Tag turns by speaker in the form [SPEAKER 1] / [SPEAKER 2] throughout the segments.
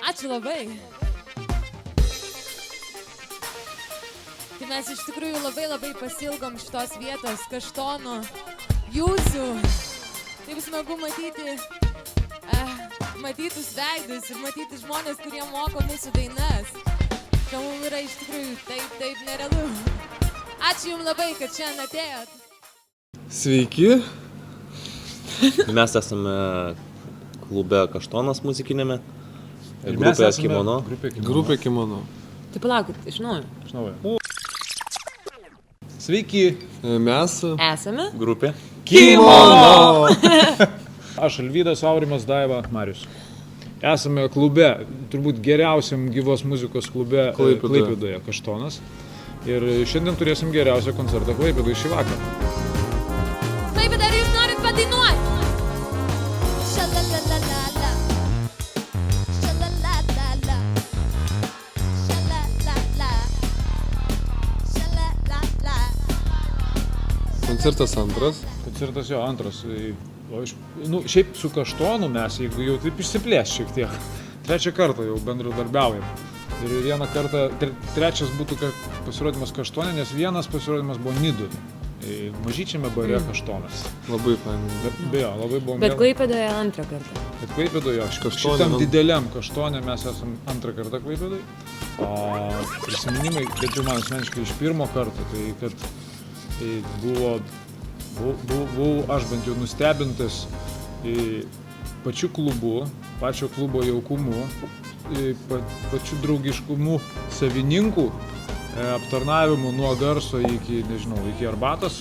[SPEAKER 1] Ačiū labai. Tai mes iš tikrųjų labai pasilgom šitos vietos, Kaštonų, jūsų. Taip smagu matytus veidus ir matyti žmonės, kurie moko mūsų dainas. Tai mums yra iš tikrųjų taip nerealu. Ačiū jums labai, kad šiandien atėjot.
[SPEAKER 2] Sveiki.
[SPEAKER 3] Mes esame klube Kaštonas muzikinėme.
[SPEAKER 4] Ir mes
[SPEAKER 3] Grupė
[SPEAKER 4] esame
[SPEAKER 3] Kimono.
[SPEAKER 2] Grupė Kimono.
[SPEAKER 1] Tai palaukit, iš naujo.
[SPEAKER 4] Sveiki.
[SPEAKER 2] Mes
[SPEAKER 1] Esame?
[SPEAKER 3] Grupė.
[SPEAKER 4] Kimono! Aš Alvydas, Aurimas, Daiva, Marius. Esame klube, turbūt geriausiam gyvos muzikos klube Klaipėdoje, Kaštonas. Ir šiandien turėsim geriausią koncertą Klaipėdoje šį vakarą.
[SPEAKER 1] Klaipėda, ar jūs norit padainuoti?
[SPEAKER 2] koncertas antras.
[SPEAKER 4] Koncertas jo antras. O šiaip su Kaštonu mes, jeigu jau taip išsiplės šiek tiek, trečią kartą jau bendradarbiaujam. Ir vieną kartą, trečias būtų pasirodymas Kaštone, nes vienas pasirodymas buvo Nidoj, mažyčiame bare Kaštonas.
[SPEAKER 2] Labai fainai.
[SPEAKER 4] Bejo, labai buvom.
[SPEAKER 1] Bet Klaipėdoje antrą kartą.
[SPEAKER 4] Bet Klaipėdoje, šitam dideliam Kaštone mes esam antrą kartą Klaipėdoje. O prisiminimai, bet jau man asmeniškai iš pirmo karto, tai kad buvau aš bent jau nustebintas pačiu klubu, pačio klubo jaukumu, pačiu draugiškumu savininkų, aptarnavimu nuo garso iki, nežinau, iki arbatos.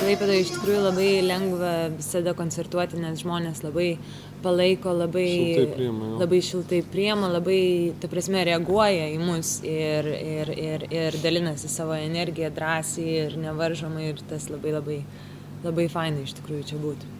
[SPEAKER 1] Klaipėdoje iš tikrųjų labai lengva visada koncertuoti, nes žmonės labai palaiko, labai šiltai priima, labai, ta prasme, reaguoja į mus ir dalinasi savo energiją drąsiai ir nevaržomai ir tas labai fainai iš tikrųjų čia būti.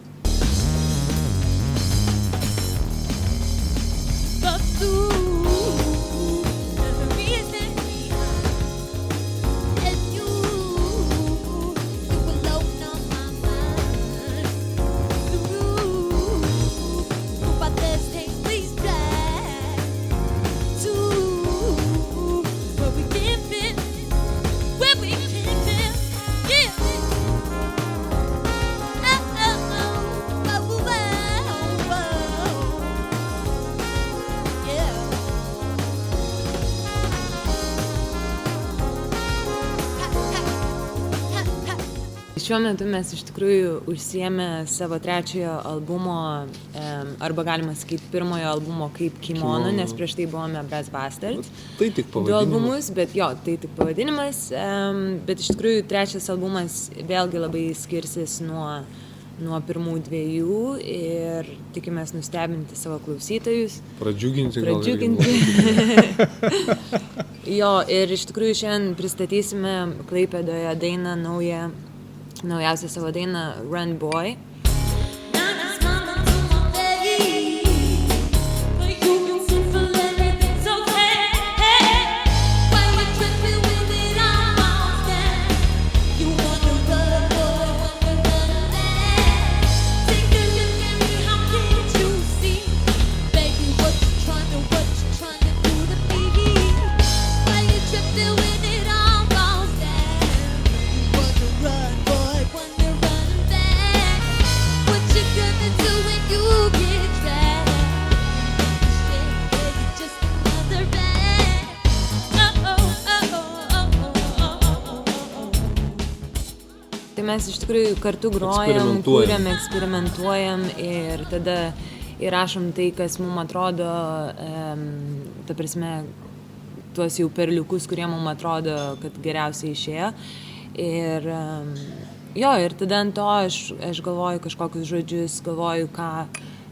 [SPEAKER 1] Šiuo metu mes iš tikrųjų užsiėmę savo trečiojo albumo, arba galima sakyti pirmojo albumo kaip Kimono, nes prieš tai buvome Brass Bastards.
[SPEAKER 2] Tai tik pavadinimas.
[SPEAKER 1] Du albumus, bet jo, tai tik pavadinimas, bet iš tikrųjų trečias albumas vėlgi labai skirsis nuo pirmų dviejų ir tikimės nustebinti savo klausytojus.
[SPEAKER 2] Pradžiuginti.
[SPEAKER 1] Jo, ir iš tikrųjų šiandien pristatysime Klaipėdoje dainą naujausią savo dainą Run Boy. Mes iš tikrųjų kartu grojam, kūrėm, eksperimentuojam ir tada įrašom tai, kas mums atrodo, ta prasme, tuos jau perliukus, kurie mums atrodo, kad geriausiai išėjo. Ir jo, ir tada ant to aš galvoju kažkokius žodžius, galvoju,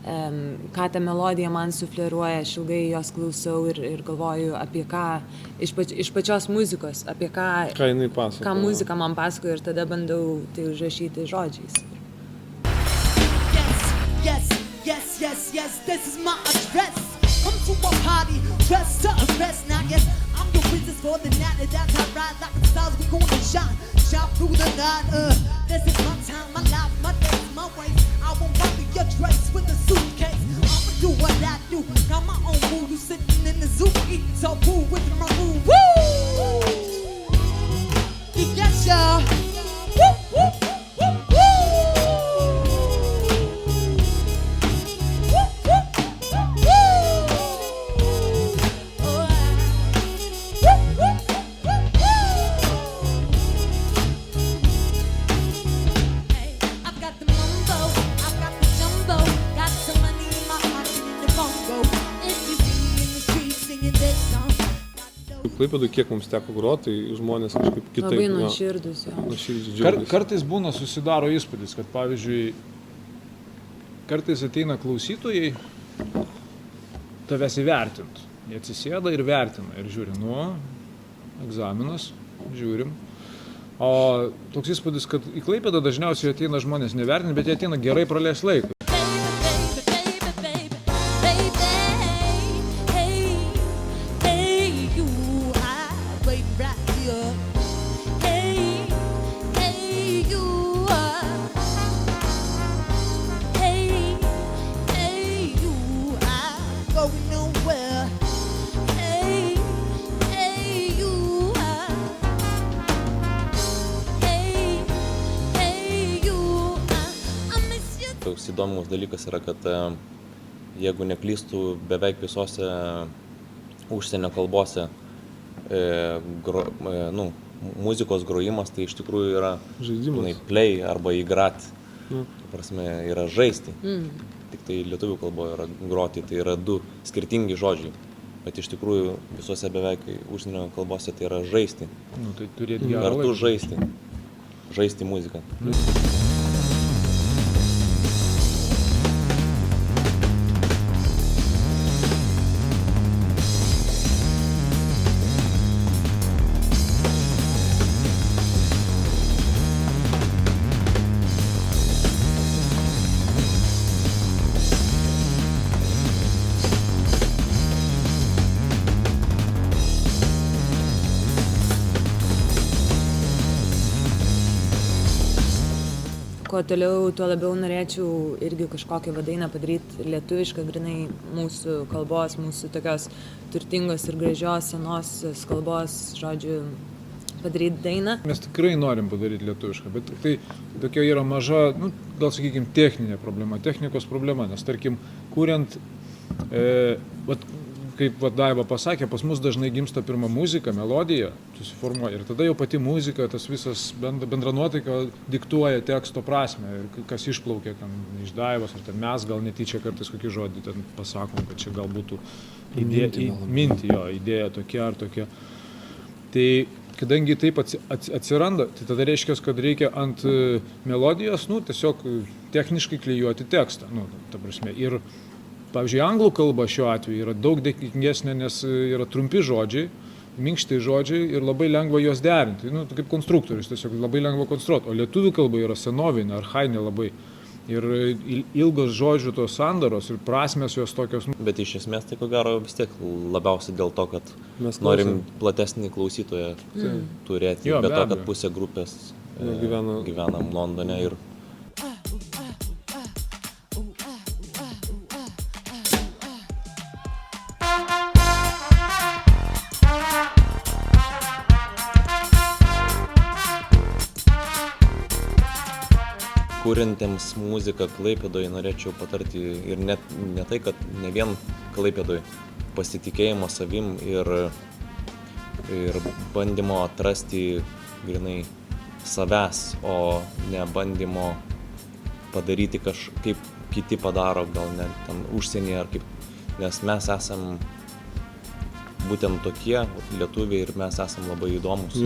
[SPEAKER 1] ką ta melodija man sufleruoja, aš ilgai jos klausau ir galvoju apie ką, iš pačios muzikos, apie ką
[SPEAKER 2] jinai pasakoja.
[SPEAKER 1] Ką muzika man pasakoja ir tada bandau tai užrašyti žodžiais.
[SPEAKER 5] Yes, this is my address. Come to a party, dress to impress. Now yes, I'm your princess for the night. And that's how I ride like the stars, we gonna shine through the night. This is my time, my life, my days, my ways. I won't bother your dress with a suitcase. I'ma do what I do, got my own mood. You sitting in the zoo, eating tofu with my mood. Woo! Yes, y'all. Woo, woo, woo, woo.
[SPEAKER 2] Klaipėdoj, kiek mums teko groti, tai žmonės kažkaip kitaip.
[SPEAKER 1] Labai nuoširdus, jo.
[SPEAKER 2] Nuoširdžiai džiaugiasi.
[SPEAKER 4] Kartais būna susidaro įspūdis, kad pavyzdžiui, kartais ateina klausytojai tavęs įvertinti. Jie atsisėda ir vertina ir žiūri, egzaminas, žiūrim. O toks įspūdis, kad į Klaipėdą dažniausiai ateina žmonės nevertinti, bet jie ateina gerai praleis laiką.
[SPEAKER 3] Toks įdomus dalykas yra, kad jeigu neklystų beveik visose užsienio kalbose muzikos grojimas, tai iš tikrųjų yra
[SPEAKER 2] žaidimas.
[SPEAKER 3] Play arba įgrat. Prasme, yra žaisti. Tik tai lietuvių kalboje yra groti, tai yra du skirtingi žodžiai. Bet iš tikrųjų visose beveik užsienio kalbose tai yra žaisti.
[SPEAKER 4] Tai turėti gerą laiką.
[SPEAKER 3] Kartu žaisti. Žaisti muziką.
[SPEAKER 1] Kuo toliau, tuo labiau norėčiau irgi kažkokią dainą padaryti lietuvišką, grinai mūsų kalbos, mūsų tokios turtingos ir gražios senosios kalbos, žodžiu, padaryti dainą.
[SPEAKER 4] Mes tikrai norim padaryti lietuvišką, bet tai tokia yra maža, gal sakykime, techninė problema, technikos problema, nes tarkim, kuriant, kaip Daiva pasakė, pas mus dažnai gimsta pirma muzika, melodija, susiformuoja ir tada jau pati muzika, tas visas bendra nuotaika diktuoja teksto prasme ir kas išplaukia ten iš Daivos, ar ten mes gal netyčia kartais kokį žodį ten pasakom, kad čia gal būtų idėja tokia ar tokia. Tai kadangi taip atsiranda, tai tada reiškia, kad reikia ant melodijos, tiesiog techniškai klijuoti tekstą, ta prasme. Ir pavyzdžiui, anglų kalba šiuo atveju yra daug dėkingesnė, nes yra trumpi žodžiai, minkštai žodžiai ir labai lengva juos derinti. Kaip konstruktorius, tiesiog labai lengva konstruoti. O lietuvių kalba yra senovinė, archainė labai. Ir ilgos žodžių tos sandaros ir prasmės jos tokios.
[SPEAKER 3] Bet iš esmės tai ko gero vis tiek labiausiai dėl to, kad mes norim platesnį klausytoją turėti. Be to, kad pusė grupės gyvenam Londone ir kuriantiems muziką Klaipėdoje norėčiau patarti ir ne tai, kad ne vien Klaipėdoje, pasitikėjimo savim ir bandymo atrasti grinai savęs, o ne bandymo padaryti kaip kiti padaro, gal ne ten užsienyje ar kaip, nes mes esam būtent tokie lietuviai ir mes esam labai įdomus.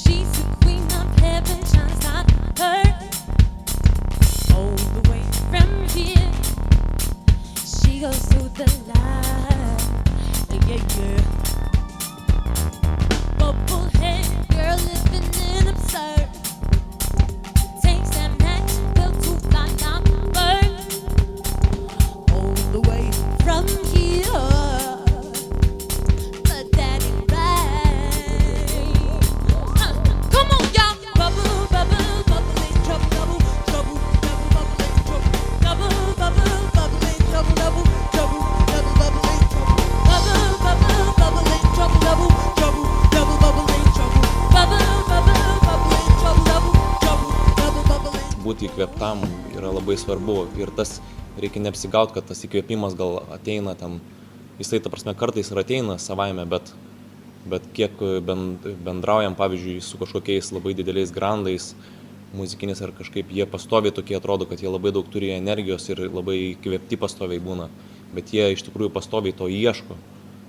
[SPEAKER 6] She's the queen of heaven,
[SPEAKER 1] close to the light. Yeah, yeah. Bubble head girl living in absurd. Takes that Nashville to fly out bird.
[SPEAKER 5] All the way
[SPEAKER 1] From here, the daddy ride. Come on, y'all. Bubble, bubble,
[SPEAKER 5] bubble in trouble, double, trouble, double, bubble in trouble, bubble in trouble, double, trouble, double, bubble in trouble,
[SPEAKER 1] bubble, bubble,
[SPEAKER 5] bubble in trouble, double, trouble, double, bubble in trouble,
[SPEAKER 1] bubble, bubble,
[SPEAKER 5] bubble in trouble, double, trouble, double, bubble in.
[SPEAKER 3] Būti įkvėptam yra labai svarbu ir tas reikia neapsigauti, kad tas įkvėpimas gal ateina ten, jisai ta prasme kartais ir ateina savaime, bet kiek bendraujam, pavyzdžiui, su kažkokiais labai dideliais grandais, muzikinis ar kažkaip, jie pastoviai tokie atrodo, kad jie labai daug turi energijos ir labai įkvėpti pastoviai būna, bet jie iš tikrųjų pastoviai to ieško,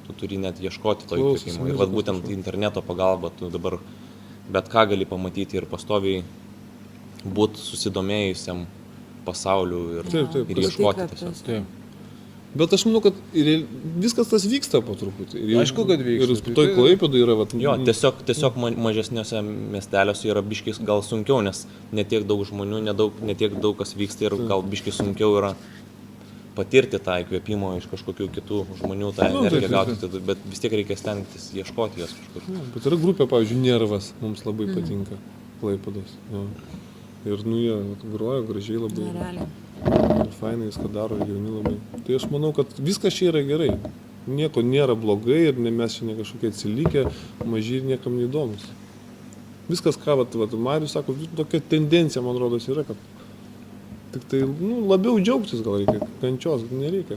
[SPEAKER 3] tu turi net ieškoti to įkvėpimo ir vat būtent interneto pagalba tu dabar bet ką gali pamatyti ir pastoviai būti susidomėjusiam pasauliu ir,
[SPEAKER 2] Taip,
[SPEAKER 3] ir ieškoti tiesiog.
[SPEAKER 4] Taip.
[SPEAKER 2] Bet aš manau, kad viskas tas vyksta po truputį. Ir
[SPEAKER 4] Aišku, kad vyksta.
[SPEAKER 2] Ir toj Klaipėdoj yra... Vat,
[SPEAKER 3] Jo, tiesiog mažesniuose miesteliuose yra biškis gal sunkiau, nes netiek daug žmonių, netiek daug kas vyksta ir gal biškis sunkiau yra patirti tą įkvėpimo iš kažkokių kitų žmonių, tą energiją gauti, bet vis tiek reikia stengtis ieškoti jos kažkur.
[SPEAKER 2] Ja, bet yra grupė, pavyzdžiui, Nervas, mums labai patinka Klaipėdos. Jo. Ir jie groja gražiai labai.
[SPEAKER 1] Realiai.
[SPEAKER 2] Ir fainai viską daro, jauni labai. Tai aš manau, kad viskas čia yra gerai. Nieko nėra blogai ir mes čia ne kažkokie atsilikę, maži ir niekam neįdomus. Viskas, ką Marius sako, tokia tendencija, man rodos, yra, kad tik tai labiau džiaugtis gal reikia, kančios nereikia.